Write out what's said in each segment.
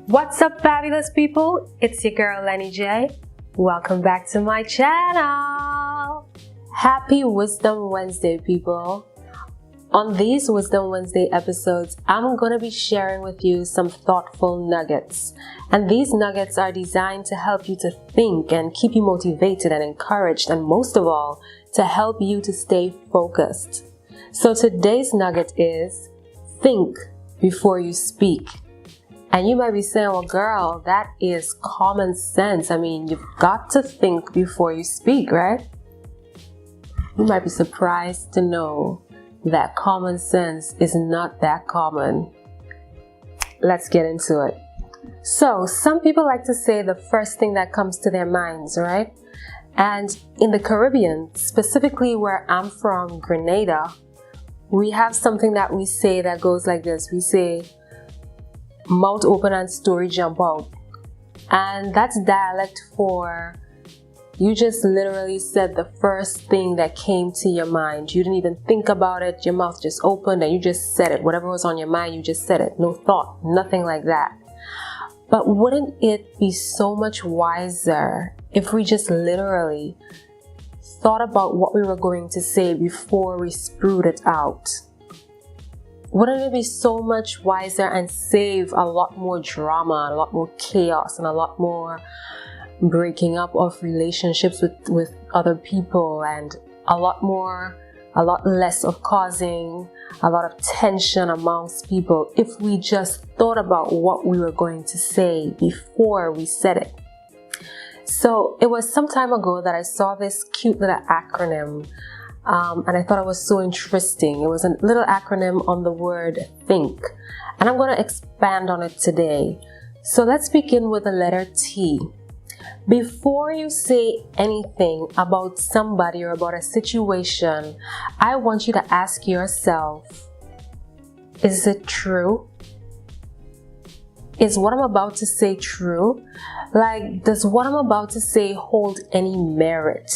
What's up, fabulous people? It's your girl LeniJay. Welcome back to my channel. Happy Wisdom Wednesday, people. On these Wisdom Wednesday episodes, I'm going to be sharing with you some thoughtful nuggets. And these nuggets are designed to help you to think and keep you motivated and encouraged, and most of all, to help you to stay focused. So today's nugget is think before you speak. And you might be saying, well, girl, that is common sense. I mean, you've got to think before you speak, right? You might be surprised to know that common sense is not that common. Let's get into it. So, some people like to say the first thing that comes to their minds, right? And in the Caribbean, specifically where I'm from, Grenada, we have something that we say that goes like this. We say, mouth open and story jump out. And that's dialect for you just literally said the first thing that came to your mind. You didn't even think about it. Your mouth just opened and you just said it. Whatever was on your mind, you just said it. No thought, nothing like that. But wouldn't it be so much wiser if we just literally thought about what we were going to say before we spewed it out? Wouldn't it be so much wiser and save a lot more drama, a lot more chaos, and a lot more breaking up of relationships with other people, and a lot less of causing a lot of tension amongst people if we just thought about what we were going to say before we said it? So it was some time ago that I saw this cute little acronym. And I thought it was so interesting. It was a little acronym on the word think. And I'm going to expand on it today. So let's begin with the letter T. Before you say anything about somebody or about a situation, I want you to ask yourself, is it true? Is what I'm about to say true? Like, does what I'm about to say hold any merit?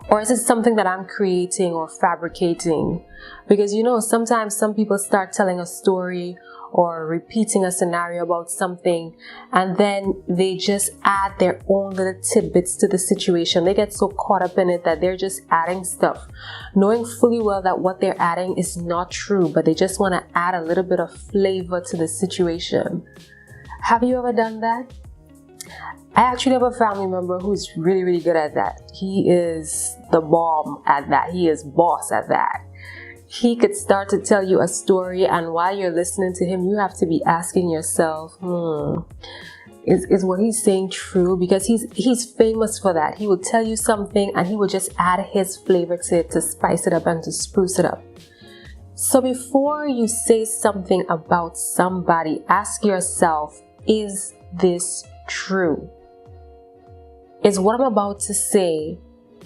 Or is it something that I'm creating or fabricating? Because sometimes some people start telling a story or repeating a scenario about something, and then they just add their own little tidbits to the situation. They get so caught up in it that they're just adding stuff, knowing fully well that what they're adding is not true, but they just want to add a little bit of flavor to the situation. Have you ever done that? I actually have a family member who's really, really good at that. He is the bomb at that. He is boss at that. He could start to tell you a story, and while you're listening to him, you have to be asking yourself, is what he's saying true? Because he's famous for that. He will tell you something and he will just add his flavor to it to spice it up and to spruce it up. So before you say something about somebody, ask yourself, is this true? Is what I'm about to say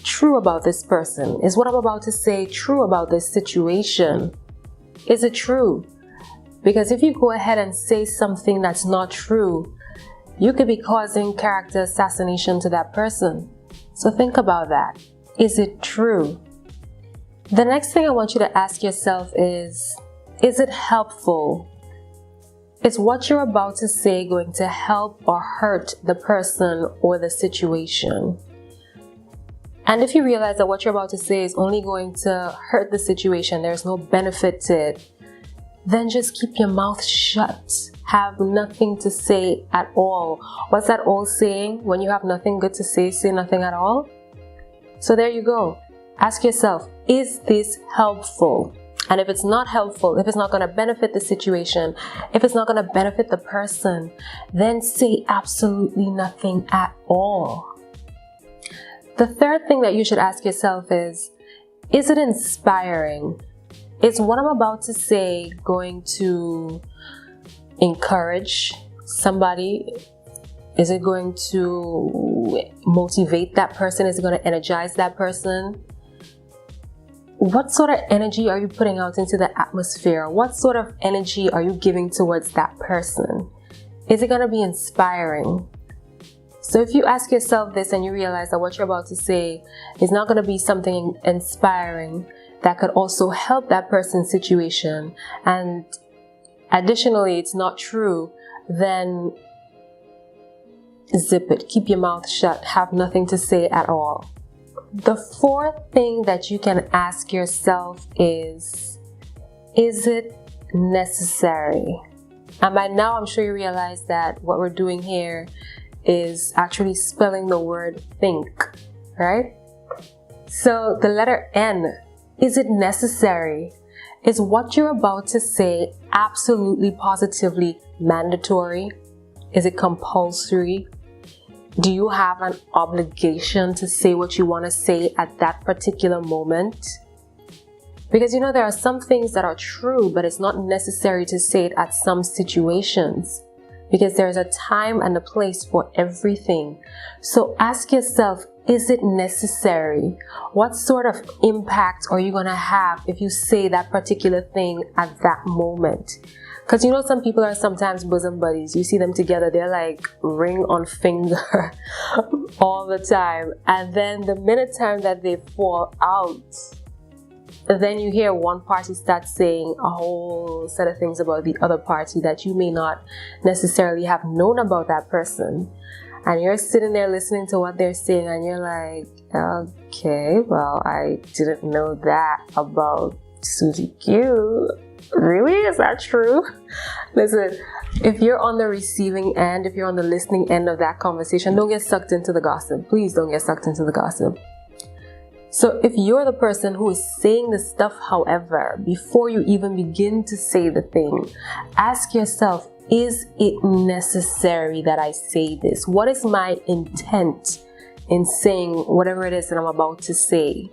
true about this person? Is what I'm about to say true about this situation? Is it true? Because if you go ahead and say something that's not true, you could be causing character assassination to that person. So think about that. Is it true? The next thing I want you to ask yourself is it helpful? Is what you're about to say going to help or hurt the person or the situation? And if you realize that what you're about to say is only going to hurt the situation, there's no benefit to it, then just keep your mouth shut. Have nothing to say at all. What's that old saying? When you have nothing good to say nothing at all. So there you go. Ask yourself, is this helpful? And if it's not helpful, if it's not going to benefit the situation, if it's not going to benefit the person, then say absolutely nothing at all. The third thing that you should ask yourself is it inspiring? Is what I'm about to say going to encourage somebody? Is it going to motivate that person? Is it going to energize that person? What sort of energy are you putting out into the atmosphere? What sort of energy are you giving towards that person? Is it going to be inspiring? So if you ask yourself this and you realize that what you're about to say is not going to be something inspiring that could also help that person's situation, and additionally it's not true, then zip it. Keep your mouth shut. Have nothing to say at all. The fourth thing that you can ask yourself is it necessary? And by now, I'm sure you realize that what we're doing here is actually spelling the word think, right? So the letter N, is it necessary? Is what you're about to say absolutely positively mandatory? Is it compulsory? Do you have an obligation to say what you want to say at that particular moment? Because there are some things that are true, but it's not necessary to say it at some situations. Because there's a time and a place for everything. So ask yourself, is it necessary? What sort of impact are you going to have if you say that particular thing at that moment? Because some people are sometimes bosom buddies. You see them together, they're like ring on finger all the time. And then the minute time that they fall out, then you hear one party start saying a whole set of things about the other party that you may not necessarily have known about that person. And you're sitting there listening to what they're saying and you're like, okay, well, I didn't know that about Susie Q. Really? Is that true? Listen, if you're on the receiving end, if you're on the listening end of that conversation, don't get sucked into the gossip. Please don't get sucked into the gossip. So if you're the person who is saying the stuff, however, before you even begin to say the thing, ask yourself, is it necessary that I say this? What is my intent in saying whatever it is that I'm about to say?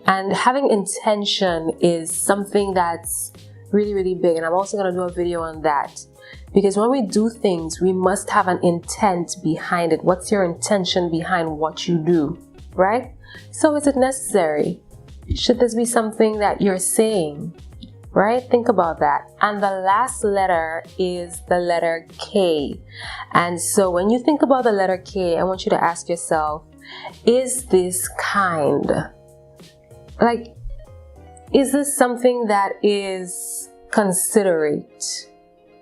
And having intention is something that's really, really big. And I'm also going to do a video on that. Because when we do things, we must have an intent behind it. What's your intention behind what you do, right? So is it necessary? Should this be something that you're saying, right? Think about that. And the last letter is the letter K. And so when you think about the letter K, I want you to ask yourself, is this kind? Like, is this something that is considerate?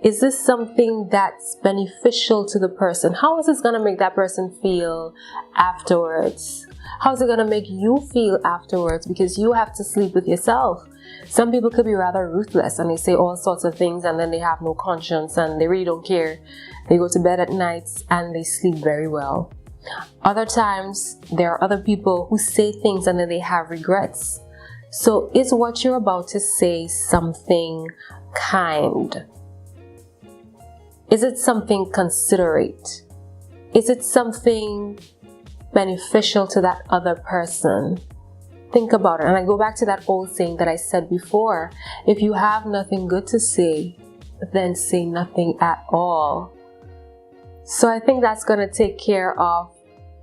Is this something that's beneficial to the person? How is this going to make that person feel afterwards? How is it going to make you feel afterwards? Because you have to sleep with yourself. Some people could be rather ruthless and they say all sorts of things and then they have no conscience and they really don't care. They go to bed at nights and they sleep very well. Other times, there are other people who say things and then they have regrets. So is what you're about to say something kind? Is it something considerate? Is it something beneficial to that other person? Think about it. And I go back to that old saying that I said before. If you have nothing good to say, then say nothing at all. So I think that's going to take care of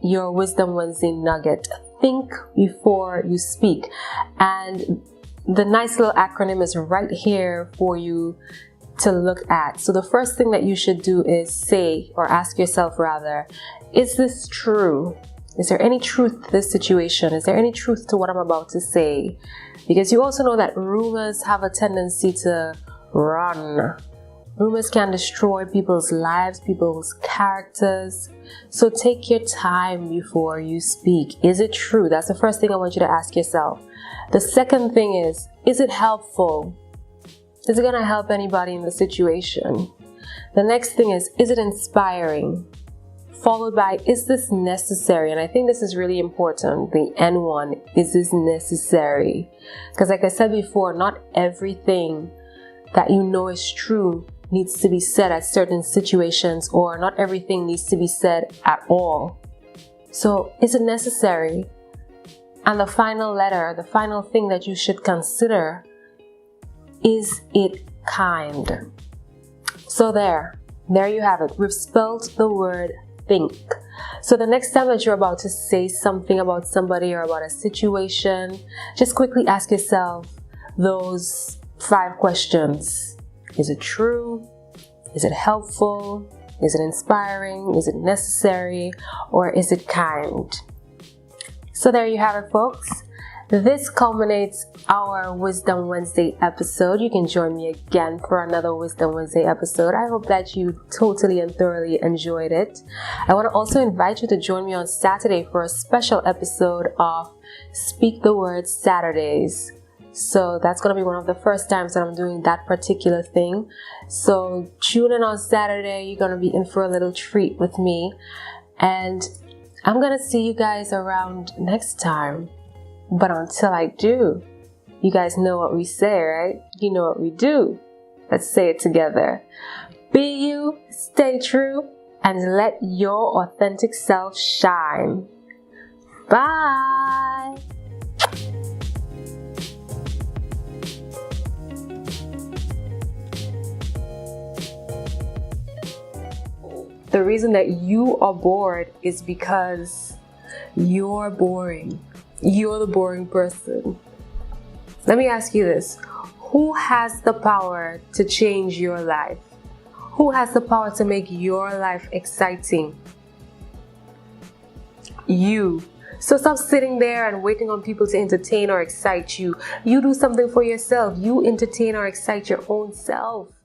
your Wisdom Wednesday nugget. Think before you speak. And the nice little acronym is right here for you to look at. So the first thing that you should do is say, or ask yourself rather, is this true? Is there any truth to this situation? Is there any truth to what I'm about to say? Because you also know that rumors have a tendency to run. Rumors can destroy people's lives, people's characters. So take your time before you speak. Is it true? That's the first thing I want you to ask yourself. The second thing is it helpful? Is it going to help anybody in the situation? The next thing is it inspiring? Followed by, is this necessary? And I think this is really important. The N one, is this necessary? Because like I said before, not everything that you know is true needs to be said at certain situations, or not everything needs to be said at all. So is it necessary? And the final letter, the final thing that you should consider, is it kind? So there you have it. We've spelled the word think. So the next time that you're about to say something about somebody or about a situation, just quickly ask yourself those 5 questions. Is it true? Is it helpful? Is it inspiring? Is it necessary? Or is it kind? So there you have it, folks. This culminates our Wisdom Wednesday episode. You can join me again for another Wisdom Wednesday episode. I hope that you totally and thoroughly enjoyed it. I want to also invite you to join me on Saturday for a special episode of Speak the Word Saturdays. So that's going to be one of the first times that I'm doing that particular thing. So tune in on Saturday. You're going to be in for a little treat with me. And I'm going to see you guys around next time. But until I do, you guys know what we say, right? You know what we do. Let's say it together. Be you, stay true, and let your authentic self shine. Bye. The reason that you are bored is because you're boring. You're the boring person. Let me ask you this. Who has the power to change your life? Who has the power to make your life exciting? You. So stop sitting there and waiting on people to entertain or excite you. You do something for yourself. You entertain or excite your own self.